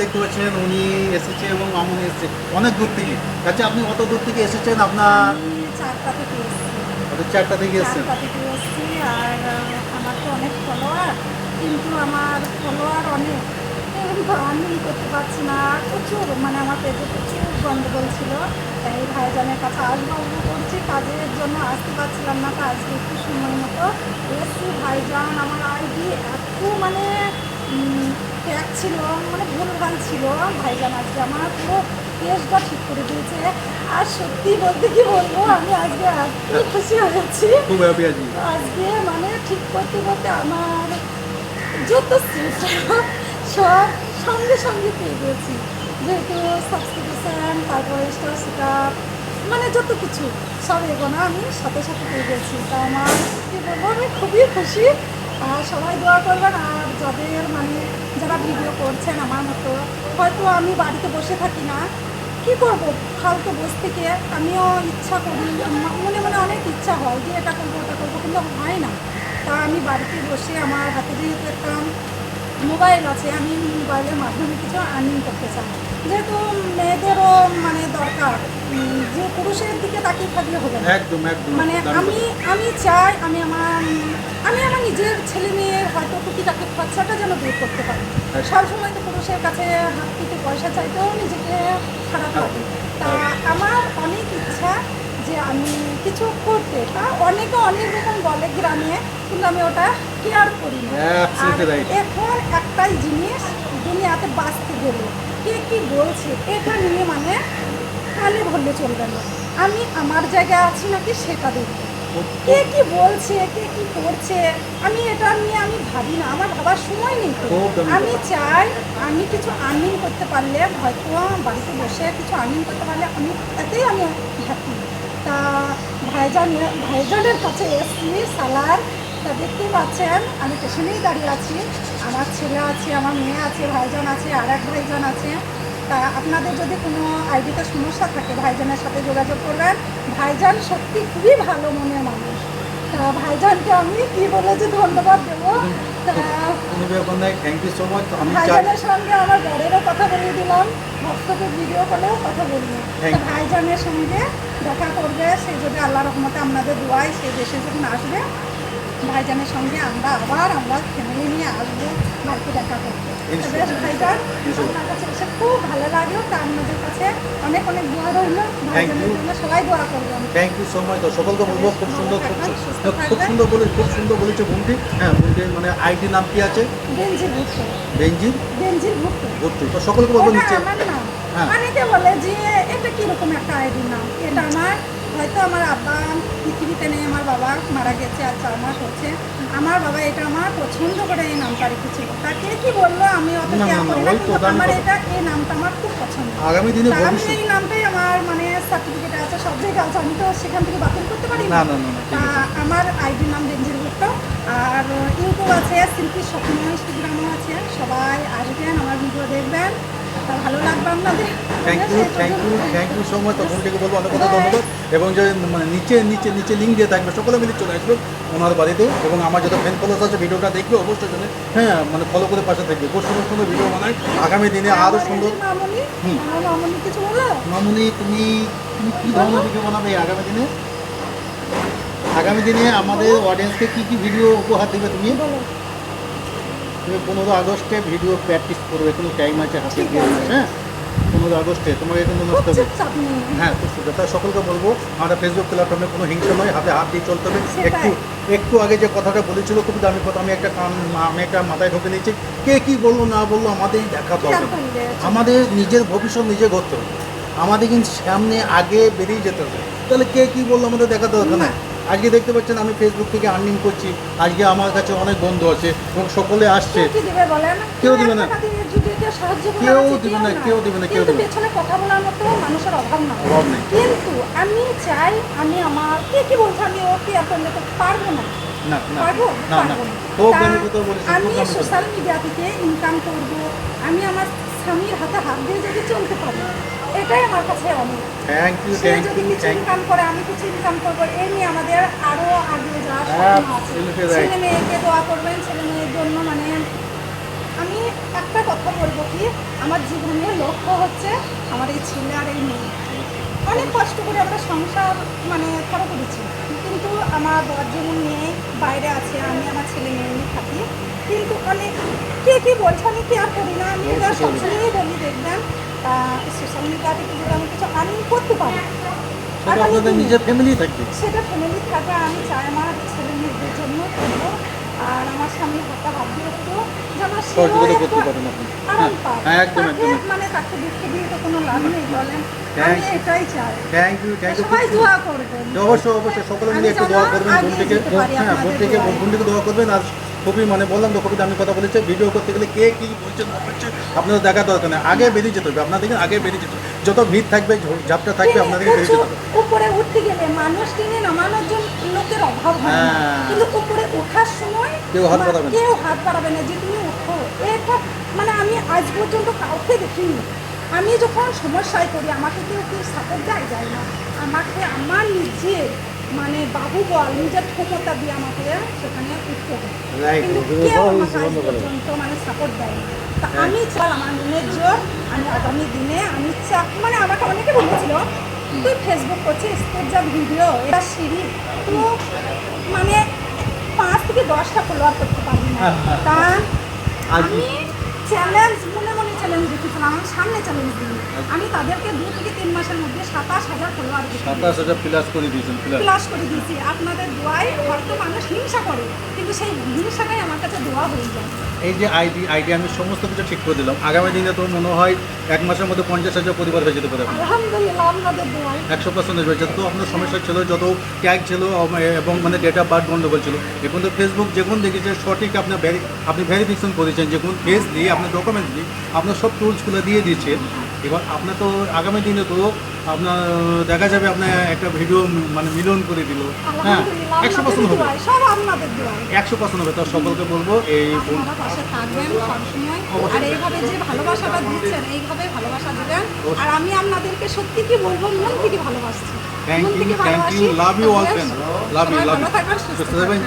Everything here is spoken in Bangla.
দেখতে পাচ্ছেন উনি এসেছে এবং মামুনি এসেছে অনেক দূর থেকে। আচ্ছা, আপনি অত দূর থেকে এসেছেন, আপনার আমি 4টা থেকে এসেছি। ওদের 4টা থেকে এসেছেন। 4টা থেকে এসেছি। আর আমার তো অনেক ফলোয়ার, কিন্তু আমার ফলোয়ার অনেক, কিন্তু আমি করতে পারছি না। প্রচুর মানে আমার পেজে প্রচুর গন্ডগোল ছিল, তাই ভাইজানের কাছে আসবো করছি, কাজের জন্য আসতে পারছিলাম না। তো আজকে একটু সময় মতো এসছি। ভাইজান আমার আইডি এত মানে ট্যাগ ছিল, মানে ভুলভাল ছিল। ভাইজান আজকে আমার পুরো পেজটা ঠিক করে দিয়েছে। আর সত্যি বলতে কি বলবো, আমি আজকে এত খুশি হয়েছি। খুব হ্যাপি আছি। আজকে মানে ঠিক করতে করতে আমার যত সব সঙ্গে সঙ্গে পেয়ে গেছি, যেহেতু সাবস্ক্রিপশান, তারপরে স্টার সেটআপ, মানে যত কিছু সব এগোনো আমি সাথে সাথে পেয়ে গেছি। তা আমার কী বলবো, আমি খুবই খুশি। আর সবাই দোয়া করবেন। আর যাদের মানে যারা ভিডিও করছেন আমার মতো, হয়তো আমি বাড়িতে বসে থাকি না, কী করবো ফালতু বসে থেকে, আমিও ইচ্ছা করি, মনে মনে অনেক ইচ্ছা হয় যে এটা করবো ওটা করবো, কিন্তু হয় না। তা আমি বাড়িতে বসে আমার হাতে যেহেতু একটা মোবাইল আছে, আমি মোবাইলের মাধ্যমে কিছু আর্নিং করতে চাই। যেহেতু মেয়েদেরও মানে দরকার, যে পুরুষের দিকে তাকিয়ে থাকলে হবে না। একদম একদম মানে আমি চাই আমি আমার নিজের ছেলে মেয়ের হয়তো টুকিটাকি খরচাটা যেন বের করতে পারি। সবসময় তো পুরুষের কাছে হাত পেতে পয়সা চাইতেও নিজেকে খারাপ লাগে। তা আমার অনেক ইচ্ছা যে আমি কিছু করতে, তা অনেকে অনেক রকম বলে গ্রামে, কিন্তু আমি ওটা কেয়ার করি না। আর এখন একটাই জিনিস, দুনিয়াতে বাঁচতে গেলে কে কী বলছে এটা নিয়ে মানে কানে ধরলে চলবে না। আমি আমার জায়গায় আছি নাকি সেটা দেখব। কে কি বলছে, কে কি করছে, আমি এটা নিয়ে আমি ভাবি না, আমার ভাবার সময় নেই তো। আমি চাই আমি কিছু আর্নিং করতে পারলে, হয়তো বাড়িতে বসে কিছু আর্নিং করতে পারলে আমি এতেই আমি হ্যাপি। তা ভাইজানের কাছে এসছি সালার। তা দেখতেই পাচ্ছেন আমি স্টেশনেই দাঁড়িয়ে আছি, আমার ছেলে আছে, আমার মেয়ে আছে, ভাইজান আছে, আর এক ভাইজান আছে। তা আপনাদের যদি কোনো আইডিতে সমস্যা থাকে ভাইজানের সাথে যোগাযোগ করবেন। ভাইজান সত্যি খুবই ভালো মনের মানুষ। তা ভাইজানকে আমি কী বলে যে ধন্যবাদ দেবো। তা থ্যাংক ইউ সো মাচ। ভাইজানের সঙ্গে আমার বরেরও কথা বলিয়ে দিলাম, হোয়াটসঅ্যাপে ভিডিও কলেও কথা বললাম। তা ভাইজানের সঙ্গে দেখা করবে, সে যদি আল্লাহ রহমতে আপনাদের দোয়ায় সে দেশে যখন আসবে, ভাইজানের সঙ্গে আমরা ফ্যামিলি নিয়ে আসবো বাড়িতে দেখা করতে। বেশ ভাইজান, আপনার কাছে এসে খুব ভালো লাগলো। তা আপনাদের কাছে অনেক অনেক দোয়া রইল, ভাইজানের জন্য সবাই দোয়া করবেন। Thank you so much. সকলকে বলবো খুব সুন্দর বলেছে বোনটি। হ্যাঁ, বোনটির মানে আইডি নাম কি আছে? বেনজির ভুট্টো। বেনজির ভুট্টো। তো সকলকে বলবো নিচে। আমার নাম। হ্যাঁ, অনেকে বলে যে এটা কিরকম একটা আইডি নাম। এটা আমার, হয়তো আমার আব্বা পৃথিবীতে নেই, আমার বাবা মারা গেছে আর 4 মাস হচ্ছে। আমার বাবা এটা আমার পছন্দ করে এই নামটা রেখেছিল। তাকে কি বললো আমি অত কেয়ার করি না, কিন্তু আমার এই নামটা আমার খুব পছন্দ। আগামী দিনে আমি এই নামটাই আমার মানে সার্টিফিকেট আছে, সব জায়গায় আছে, আমি তো সেখান থেকে বাতিল করতে পারি না। তা আমার আইডির নাম বেনজির ভুট্টো। আর ইউটিউব আছে, শিল্পী স্বপ্ন, ইনস্টাগ্রামও আছে। সবাই আসবেন, আমার ভিডিও দেখবেন, তা ভালো লাগবে আপনাদের। Thank you so much. বোনটিকে বলবো অনেক কথা ধন্যবাদ। এবং যে মানে নিচে লিঙ্ক দিয়ে থাকবে, সকলে মিলে চলে আসবে ওনার বাড়িতে। এবং আমার যত ফ্রেন্ড ফলোয়ার্স আছে ভিডিওটা দেখবে অবশ্যই জন্য, হ্যাঁ মানে ফলো করে পাশে থাকবে। খুব সুন্দর সুন্দর ভিডিও বানাই আগামী দিনে আরও সুন্দর। কিছু বলো মামুনি, তুমি কী ধরনের ভিডিও বানাবে আগামী দিনে আমাদের অডিয়েন্সকে কী ভিডিও উপহার দেবে? তুমি 15 আগস্টে ভিডিও প্র্যাকটিস করবে, কোনো টাইম আছে হাতে দিয়ে? হ্যাঁ, 15 আগস্টে তোমাকে কিন্তু নষ্ট হবে। হ্যাঁ, খুব সুন্দর। তাই সকলকে বলবো আমরা ফেসবুক প্ল্যাটফর্মে কোনো হিংসা নয়, হাতে হাত দিয়ে চলতে হবে। একটু আগে যে কথাটা বলেছিল খুব দামি কথা, আমি একটা মাথায় ঢুকে নিয়েছি। কে কী বললো না বললো আমাদেরই দেখা দরকার। আমাদের নিজের ভবিষ্যৎ নিজে করতে হবে, আমাদের কিন্তু সামনে আগে বেরিয়ে যেতে হবে। তাহলে কে কী বললো আমাদের দেখা দরকার না। আজকে দেখতে পাচ্ছেন আমি ফেসবুক থেকে আর্নিং করছি, আজকে আমার কাছে অনেক বন্ধু আছে এবং সকলে আসছে। কেউ দিবে না, পেছনে কথা বলার মতো মানুষের অভাব না। কিন্তু আমি চাই, আমি আমার কি বলছো, আমি ও কি আপনার পারবো না, আমি সোশ্যাল মিডিয়া থেকে ইনকাম করব, আমি আমার স্বামীর হাতে হাত দিয়ে যদি চলতে পারি, এটাই আমার কাছে অনেক। সে যদি কিছু ইনকাম করে, আমি কিছু ইনকাম করবো, এই নিয়ে আমাদের আরো আগে যাওয়ার স্বপ্ন আছে। ছেলে মেয়েকে দোয়া করবেন, ছেলে মেয়ের জন্য। মানে আমি একটা কথা বলবো কি, আমার জীবনের লক্ষ্য হচ্ছে আমার এই ছেলে আর এই মেয়ে। অনেক কষ্ট করে আমরা সংসার মানে খারাপ করেছি, কিন্তু আমার বর যেমন মেয়ে বাইরে আছে, আমি আমার ছেলে মেয়ে নিয়ে থাকি। কিন্তু অনেক কে কী বলছে আমি কেয়ার করি না, আমি এরা সবসময়ই বলি দেখবেন সোশ্যাল মিডিয়া থেকে যদি আমি কিছু আর্নিং করতে পারি, সেটা আপনাদের নিজের ফ্যামিলি থাকবে। সেটা ফ্যামিলি থাকে। আমি চাই আমার ছেলে মেয়েদের জন্য করবো, আর আমার স্বামী হাতে হাত দিয়ে একটু যেন সেও সহযোগিতা একটু করতে পারেন আপনি। আরাম পায়। হ্যাঁ, একদম তাকে একদম। মানে তাকে দুঃখ দিয়ে তো কোনো লাভ নেই বলেন, Thank আমি you. এটাই চাই। থ্যাংক ইউ সবাই দোয়া করবেন। অবশ্যই অবশ্যই সকলে মিলে আমি একটু যেন দোয়া করবেন, বোন এগিয়ে থেকে যেতে পারি হ্যাঁ বোন আপনাদের থেকে দোয়ায়। বোন থেকে দোয়া করবেন। আর খুবই মানে বললাম তো খুবই দামি কথা বলেছে, ভিডিও করতে গেলে কে কী বলছে না বলছে আপনাদের দেখা দরকার নেই, আগে বেরিয়ে যেতে হবে আপনাদেরকে, আগে বেরিয়ে যেতে হবে। যত ভিড় থাকবে ঝাপটা থাকবে আপনাদেরকে বেরিয়ে যেতে হবে। উপরে উঠতে গেলে মানুষ টেনে নামানোর জন্য লোকের অভাব হয় না। হ্যাঁ। কিন্তু উপরে ওঠার সময় কেউ হাত বাড়াবে না। কেউ হাত বাড়াবে না যে তুমি উঠো। এটা মানে আমি আজ পর্যন্ত কাউকে দেখিনি। আমি যখন সমস্যায় পড়ি আমাকে কেউ কেউ সাপোর্ট যায় না, আমাকে আমার নিজের মানে বাহুবল নিজের ক্ষমতা দিয়ে আমাকে সেখানে উঠতে হয়। Right. কিন্তু কেউ আমাকে আজ পর্যন্ত মানে সাপোর্ট দেয় না। তা আমি চাই আমার মনের জোর, আমি আগামী দিনে আমি মানে আমাকে অনেকে বলেছিল তুই ফেসবুক করছিস, তোর যা ভিডিও এটা সিঁড়ি তো মানে 5 থেকে 10টা ফলোয়ার করতে পারবি না। তা আমি চ্যালেঞ্জ মনে মনে চ্যালেঞ্জ রেখেছিলাম, আমার সামনে চ্যালেঞ্জ দিই আমি তাদেরকে 2 থেকে 3 মাসের মধ্যে 27,000 ফলোয়ার 27,000 প্লাস করে দিয়েছেন প্লাস। ক্লাস করে দিয়েছি। আপনাদের দোয়ায় হয়তো মানুষ হিংসা করে, কিন্তু সেই হিংসাটাই আমার কাছে দোয়া হয়ে যায়। এই যে আইডি আমি সমস্ত কিছু ঠিক করে দিলাম, আগামী দিনে তো মনে হয় 1 মাসের মধ্যে 50,000 পরিবার হয়ে যেতে পারে। আলহামদুলিল্লাহ আপনাদের দোয়ায় 100% হয়েছে। তো আপনার সমস্যা ছিল, যত ট্যাগ ছিল এবং মানে ডেট অফ বার্থ গন্ডগোল ছিল, এখন তো ফেসবুক যখন দেখেছে সঠিক আপনি ভেরিফিকেশন করেছেন, যখন ফেস দিয়ে আপনার ডকুমেন্টস দিয়ে আপনার সব টুলসগুলো দিয়ে দিয়েছে। এবার আপনার তো আগামী দিনে তো আপনার দেখা যাবে আপনার একটা ভিডিও মানে মিলন করে দিল। হ্যাঁ, আলহামদুলিল্লাহ 100% হবে, দোয়ায় সব আপনাদের দোয়ায় 100% হবে। তো সকলকে বলবো এই আপনারা পাশে থাকবেন সবসময়, আর এইভাবে যে ভালোবাসাটা দিচ্ছেন এইভাবে ভালোবাসা দেবেন। আর আমি আপনাদেরকে সত্যি কি বলবো, মন থেকে ভালোবাসছি, থ্যাংক মন ইউ থেকে থ্যাংক ভালোবাসি। You, love you all friend, love you সবাই লাভ ভালো ইউ। থাকবেন, সুস্থ থাকবেন।